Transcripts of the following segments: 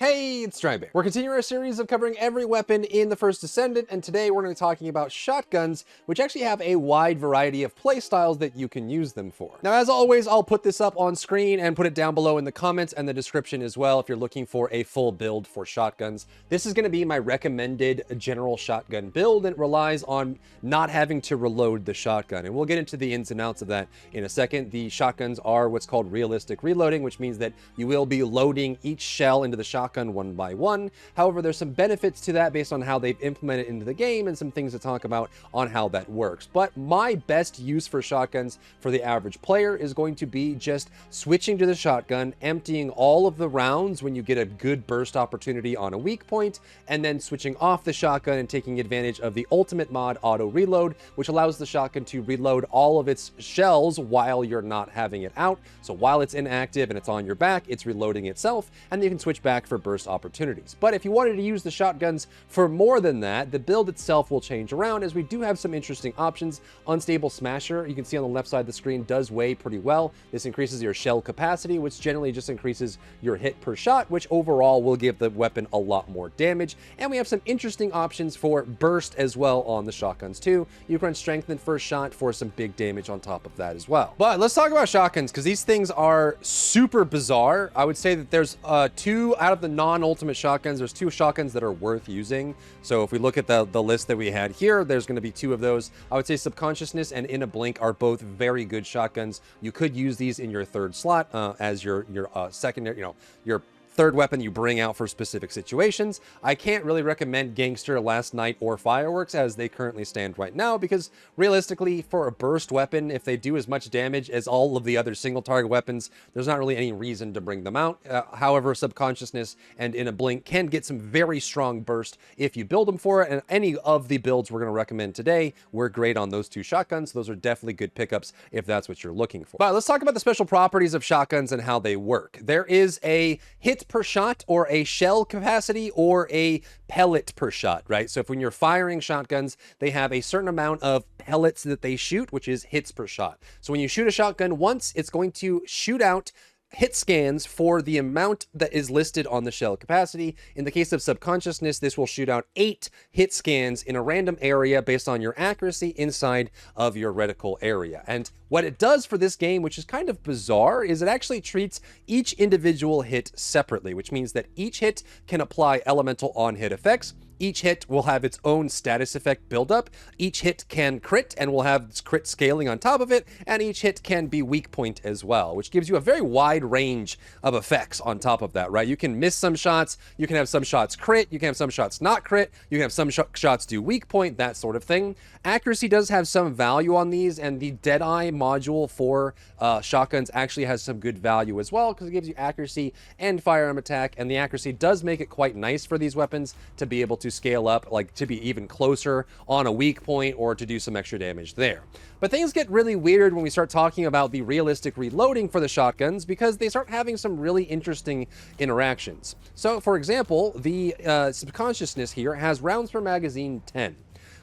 Hey, it's Drybear. We're continuing our series of covering every weapon in the First Descendant, and today we're going to be talking about shotguns, which actually have a wide variety of playstyles that you can use them for. Now, as always, I'll put this up on screen and put it down below in the comments and the description as well if you're looking for a full build for shotguns. This is going to be my recommended general shotgun build, and it relies on not having to reload the shotgun, and we'll get into the ins and outs of that in a second. The shotguns are what's called realistic reloading, which means that you will be loading each shell into the shotgun one by one. However, there's some benefits to that based on how they've implemented into the game and some things to talk about on how that works. But my best use for shotguns for the average player is going to be just switching to the shotgun, emptying all of the rounds when you get a good burst opportunity on a weak point, and then switching off the shotgun and taking advantage of the ultimate mod auto reload, which allows the shotgun to reload all of its shells while you're not having it out. So while it's inactive and it's on your back, it's reloading itself, and you can switch back for burst opportunities. But if you wanted to use the shotguns for more than that, the build itself will change around, as we do have some interesting options. Unstable Smasher, you can see on the left side of the screen, does weigh pretty well. This increases your shell capacity, which generally just increases your hit per shot, which overall will give the weapon a lot more damage. And we have some interesting options for burst as well on the shotguns too. You can run strengthened first shot for some big damage on top of that as well. But let's talk about shotguns, because these things are super bizarre. I would say that there's two out of the non-ultimate shotguns, there's two shotguns that are worth using. So if we look at the list that we had here, there's going to be two of those. I would say Subconsciousness and In a Blink are both very good shotguns. You could use these in your third slot as your secondary, your third weapon you bring out for specific situations. I can't really recommend Gangster, Last Night, or Fireworks as they currently stand right now, because realistically, for a burst weapon, if they do as much damage as all of the other single target weapons, there's not really any reason to bring them out. However, Subconsciousness and In a Blink can get some very strong burst if you build them for it, and any of the builds we're going to recommend today were great on those two shotguns. Those are definitely good pickups if that's what you're looking for. But let's talk about the special properties of shotguns and how they work. There is a hit per shot, or a shell capacity, or a pellet per shot, right? So if when you're firing shotguns, they have a certain amount of pellets that they shoot, which is hits per shot. So when you shoot a shotgun once, it's going to shoot out hit scans for the amount that is listed on the shell capacity. In the case of Subconsciousness, this will shoot out 8 hit scans in a random area based on your accuracy inside of your reticle area. And what it does for this game, which is kind of bizarre, is it actually treats each individual hit separately, which means that each hit can apply elemental on-hit effects. Each hit will have its own status effect buildup. Each hit can crit and will have crit scaling on top of it. And each hit can be weak point as well, which gives you a very wide range of effects on top of that, right? You can miss some shots. You can have some shots crit. You can have some shots not crit. You can have some shots do weak point, that sort of thing. Accuracy does have some value on these, and the Deadeye module for shotguns actually has some good value as well, because it gives you accuracy and firearm attack, and the accuracy does make it quite nice for these weapons to be able to scale up, like to be even closer on a weak point or to do some extra damage there. But things get really weird when we start talking about the realistic reloading for the shotguns, because they start having some really interesting interactions. So for example, the Subconsciousness here has rounds per magazine 10.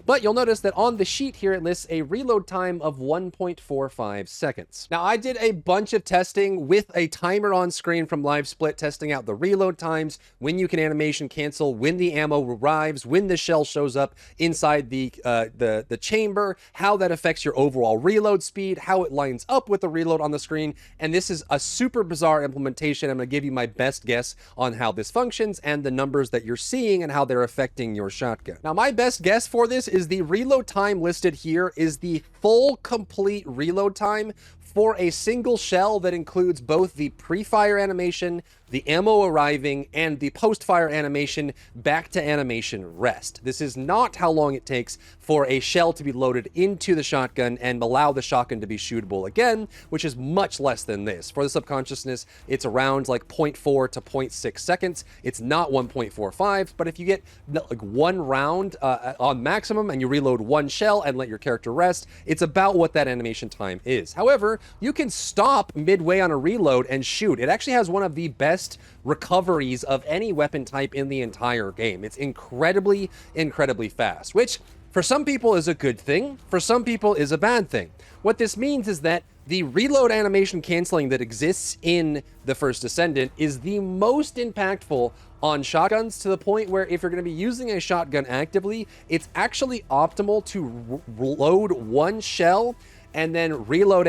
But you'll notice that on the sheet here, it lists a reload time of 1.45 seconds. Now, I did a bunch of testing with a timer on screen from LiveSplit, testing out the reload times, when you can animation cancel, when the ammo arrives, when the shell shows up inside the chamber, how that affects your overall reload speed, how it lines up with the reload on the screen. And this is a super bizarre implementation. I'm going to give you my best guess on how this functions and the numbers that you're seeing and how they're affecting your shotgun. Now, my best guess for this is the reload time listed here is the full complete reload time for a single shell that includes both the pre-fire animation, the ammo arriving, and the post-fire animation back to animation rest. This is not how long it takes for a shell to be loaded into the shotgun and allow the shotgun to be shootable again, which is much less than this. For the Subconsciousness, it's around like 0.4 to 0.6 seconds. It's not 1.45, but if you get like one round on maximum and you reload one shell and let your character rest, it's about what that animation time is. However, you can stop midway on a reload and shoot. It actually has one of the best recoveries of any weapon type in the entire game. It's incredibly, incredibly fast, which For some people is a good thing, for some people is a bad thing. What this means is that the reload animation canceling that exists in the First Descendant is the most impactful on shotguns, to the point where if you're going to be using a shotgun actively, it's actually optimal to load one shell and then reload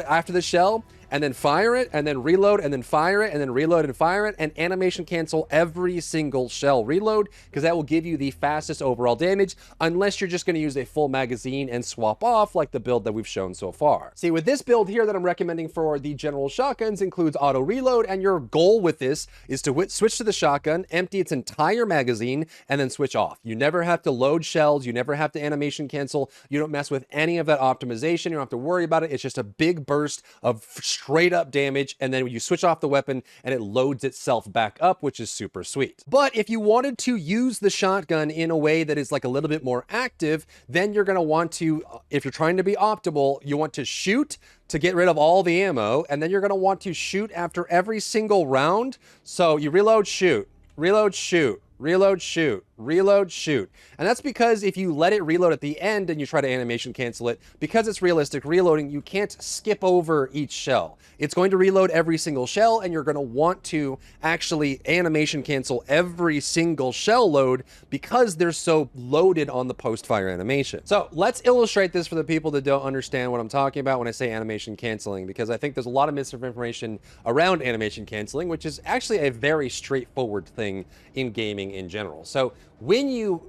after the shell, and then fire it, and then reload, and then fire it, and then reload and fire it, and animation cancel every single shell reload, because that will give you the fastest overall damage, unless you're just going to use a full magazine and swap off like the build that we've shown so far. See, with this build here that I'm recommending for the general shotguns includes auto reload, and your goal with this is to switch to the shotgun, empty its entire magazine, and then switch off. You never have to load shells, you never have to animation cancel, you don't mess with any of that optimization, you don't have to worry about it. It's just a big burst of straight up damage, and then you switch off the weapon and it loads itself back up, which is super sweet. But if you wanted to use the shotgun in a way that is like a little bit more active, then you're going to want to, if you're trying to be optimal, you want to shoot to get rid of all the ammo, and then you're going to want to shoot after every single round. So you reload, shoot, reload, shoot, reload, shoot, reload, shoot. And that's because if you let it reload at the end and you try to animation cancel it, because it's realistic reloading, you can't skip over each shell. It's going to reload every single shell, and you're going to want to actually animation cancel every single shell load because they're so loaded on the post-fire animation. So let's illustrate this for the people that don't understand what I'm talking about when I say animation canceling, because I think there's a lot of misinformation around animation canceling, which is actually a very straightforward thing in gaming in general. So when you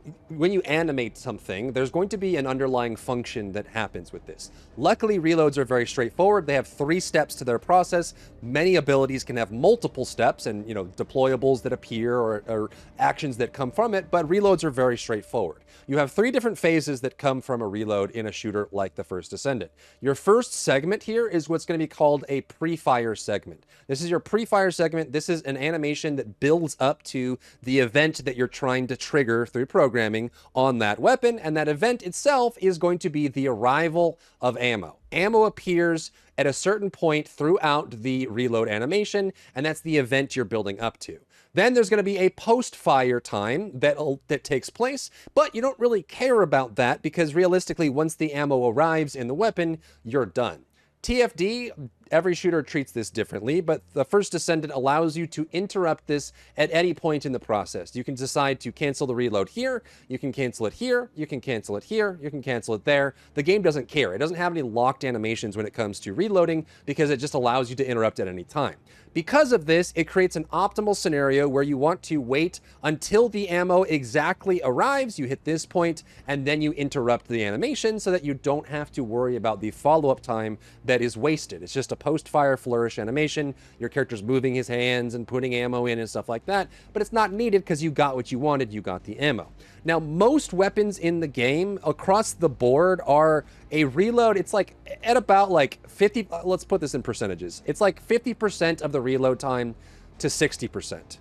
animate something, there's going to be an underlying function that happens with this. Luckily, reloads are very straightforward. They have 3 steps to their process. Many abilities can have multiple steps and, you know, deployables that appear or actions that come from it, but reloads are very straightforward. You have 3 different phases that come from a reload in a shooter like the First Descendant. Your first segment here is what's going to be called a pre-fire segment. This is your pre-fire segment. This is an animation that builds up to the event that you're trying to trigger through programming on that weapon, and that event itself is going to be the arrival of ammo. Ammo appears at a certain point throughout the reload animation, and that's the event you're building up to. Then there's going to be a post-fire time that takes place, but you don't really care about that because realistically, once the ammo arrives in the weapon, you're done. TFD, every shooter treats this differently, but the First Descendant allows you to interrupt this at any point in the process. You can decide to cancel the reload here, you can cancel it here, you can cancel it here, you can cancel it there. The game doesn't care. It doesn't have any locked animations when it comes to reloading because it just allows you to interrupt at any time. Because of this, it creates an optimal scenario where you want to wait until the ammo exactly arrives, you hit this point, and then you interrupt the animation so that you don't have to worry about the follow-up time that is wasted. It's just a post-fire flourish animation. Your character's moving his hands and putting ammo in and stuff like that, but it's not needed because you got what you wanted, you got the ammo. Now, most weapons in the game across the board are a reload. It's like at about like 50, let's put this in percentages. It's like 50% of the reload time to 60%.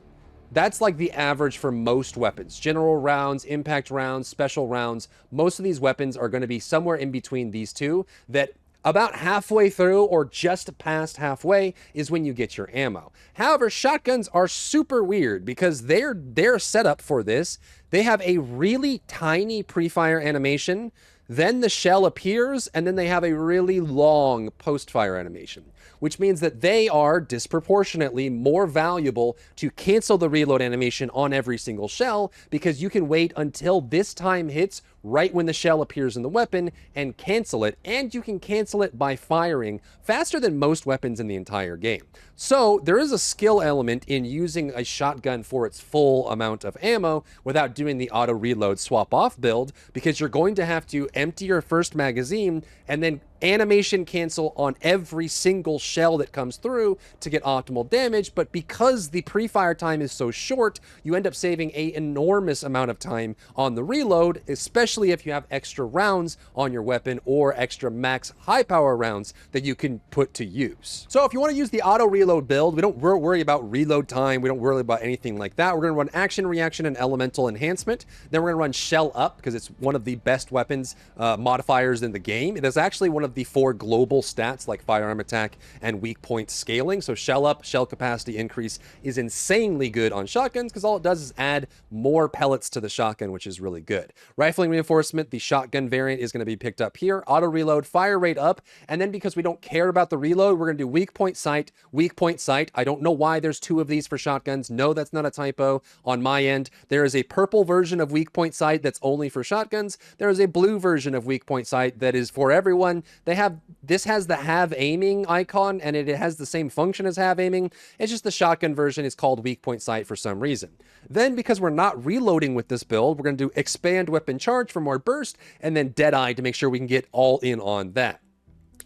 That's like the average for most weapons. General rounds, impact rounds, special rounds. Most of these weapons are going to be somewhere in between these two, that about halfway through or just past halfway is when you get your ammo. However, shotguns are super weird because they're set up for this. They have a really tiny pre-fire animation, then the shell appears, and then they have a really long post-fire animation, which means that they are disproportionately more valuable to cancel the reload animation on every single shell, because you can wait until this time hits right when the shell appears in the weapon and cancel it, and you can cancel it by firing faster than most weapons in the entire game. So there is a skill element in using a shotgun for its full amount of ammo without doing the auto reload swap off build, because you're going to have to empty your first magazine and then animation cancel on every single shell that comes through to get optimal damage. But because the pre-fire time is so short, you end up saving an enormous amount of time on the reload, especially if you have extra rounds on your weapon or extra max high power rounds that you can put to use. So if you want to use the auto reload build, we don't worry about reload time, we don't worry about anything like that. We're going to run action, reaction, and elemental enhancement. Then we're going to run shell up because it's one of the best weapons modifiers in the game. It is actually one of of the 4 global stats like firearm attack and weak point scaling. So shell up, shell capacity increase is insanely good on shotguns because all it does is add more pellets to the shotgun, which is really good. Rifling reinforcement, the shotgun variant is going to be picked up here. Auto reload, fire rate up, and then because we don't care about the reload, we're going to do weak point sight, weak point sight. I don't know why there's 2 of these for shotguns. No, that's not a typo on my end. There is a purple version of weak point sight that's only for shotguns. There is a blue version of weak point sight that is for everyone. This has the have aiming icon, and it has the same function as have aiming. It's just the shotgun version is called weak point sight for some reason. Then, because we're not reloading with this build, we're going to do expand weapon charge for more burst, and then Deadeye to make sure we can get all in on that.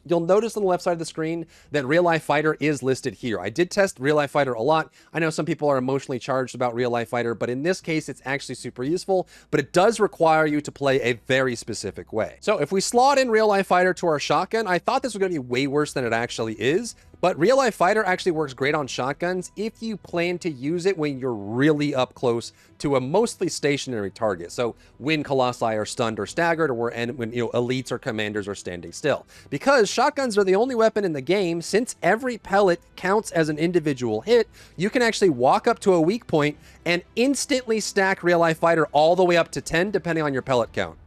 You'll notice on the left side of the screen that Real Life Fighter is listed here. I did test Real Life Fighter a lot. I know some people are emotionally charged about Real Life Fighter, but in this case, it's actually super useful, but it does require you to play a very specific way. So if we slot in Real Life Fighter to our shotgun, I thought this was going to be way worse than it actually is. But Real Life Fighter actually works great on shotguns if you plan to use it when you're really up close to a mostly stationary target. So when Colossi are stunned or staggered, or when elites or commanders are standing still. Because shotguns are the only weapon in the game, since every pellet counts as an individual hit, you can actually walk up to a weak point and instantly stack Real Life Fighter all the way up to 10, depending on your pellet count.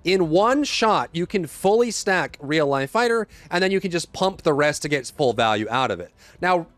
In one shot, you can fully stack Real Life Fighter, and then you can just pump the rest to get full value out of it. Now,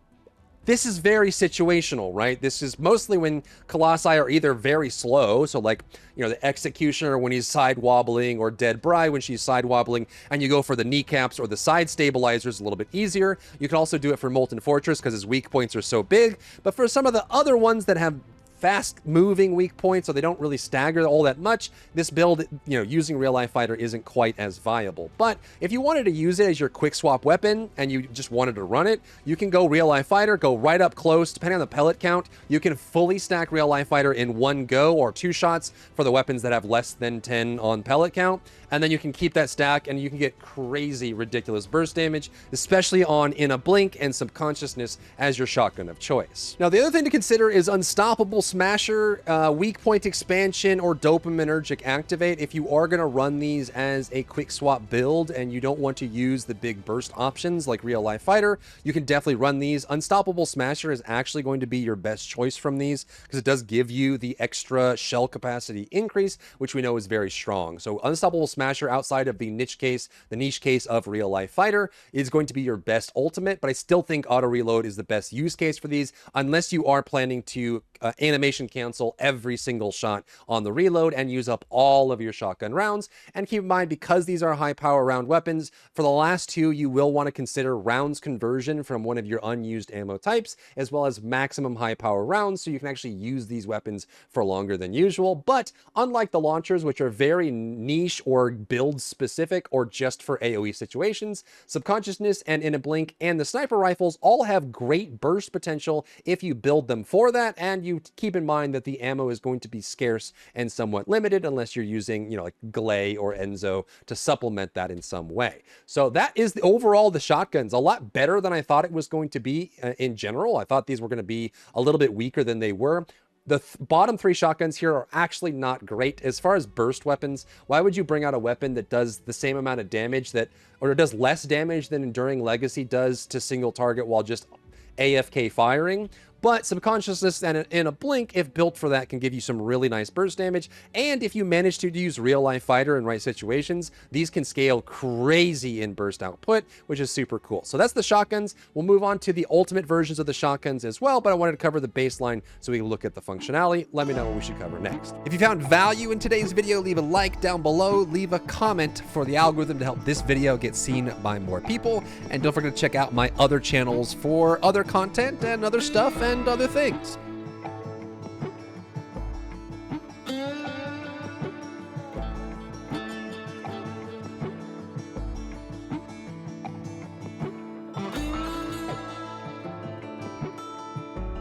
this is very situational, right? This is mostly when Colossi are either very slow, so like, the Executioner when he's side wobbling, or Dead Bride when she's side wobbling, and you go for the kneecaps or the side stabilizers a little bit easier. You can also do it for Molten Fortress because his weak points are so big, but for some of the other ones that have fast moving weak points, so they don't really stagger all that much, this build, using Real Life Fighter isn't quite as viable. But if you wanted to use it as your quick swap weapon and you just wanted to run it, you can go Real Life Fighter, go right up close. Depending on the pellet count, you can fully stack Real Life Fighter in one go or 2 shots for the weapons that have less than 10 on pellet count. And then you can keep that stack and you can get crazy, ridiculous burst damage, especially on In a Blink and Subconsciousness as your shotgun of choice. Now, the other thing to consider is Unstoppable Smasher, Weak Point Expansion, or Dopaminergic Activate. If you are going to run these as a quick swap build and you don't want to use the big burst options like Real Life Fighter, you can definitely run these. Unstoppable Smasher is actually going to be your best choice from these because it does give you the extra shell capacity increase, which we know is very strong. So Unstoppable Smasher, outside of the niche case of Real Life Fighter, is going to be your best ultimate, but I still think auto reload is the best use case for these, unless you are planning to animation cancel every single shot on the reload and use up all of your shotgun rounds. And keep in mind, because these are high power round weapons, for the last 2, you will want to consider rounds conversion from one of your unused ammo types, as well as maximum high power rounds, so you can actually use these weapons for longer than usual. But unlike the launchers, which are very niche or build specific or just for AoE situations, Subconsciousness and In a Blink and the sniper rifles all have great burst potential if you build them for that, and you keep in mind that the ammo is going to be scarce and somewhat limited unless you're using, like Glay or Enzo to supplement that in some way. So that is overall the shotguns. A lot better than I thought it was going to be in general. I thought these were going to be a little bit weaker than they were. The bottom 3 shotguns here are actually not great. As far as burst weapons, why would you bring out a weapon that does the same amount of damage or does less damage than Enduring Legacy does to single target while just AFK firing? But Subconsciousness and In a Blink, if built for that, can give you some really nice burst damage. And if you manage to use Real Life Fighter in right situations, these can scale crazy in burst output, which is super cool. So that's the shotguns. We'll move on to the ultimate versions of the shotguns as well, but I wanted to cover the baseline so we can look at the functionality. Let me know what we should cover next. If you found value in today's video, leave a like down below, leave a comment for the algorithm to help this video get seen by more people, and don't forget to check out my other channels for other content and other stuff and other things.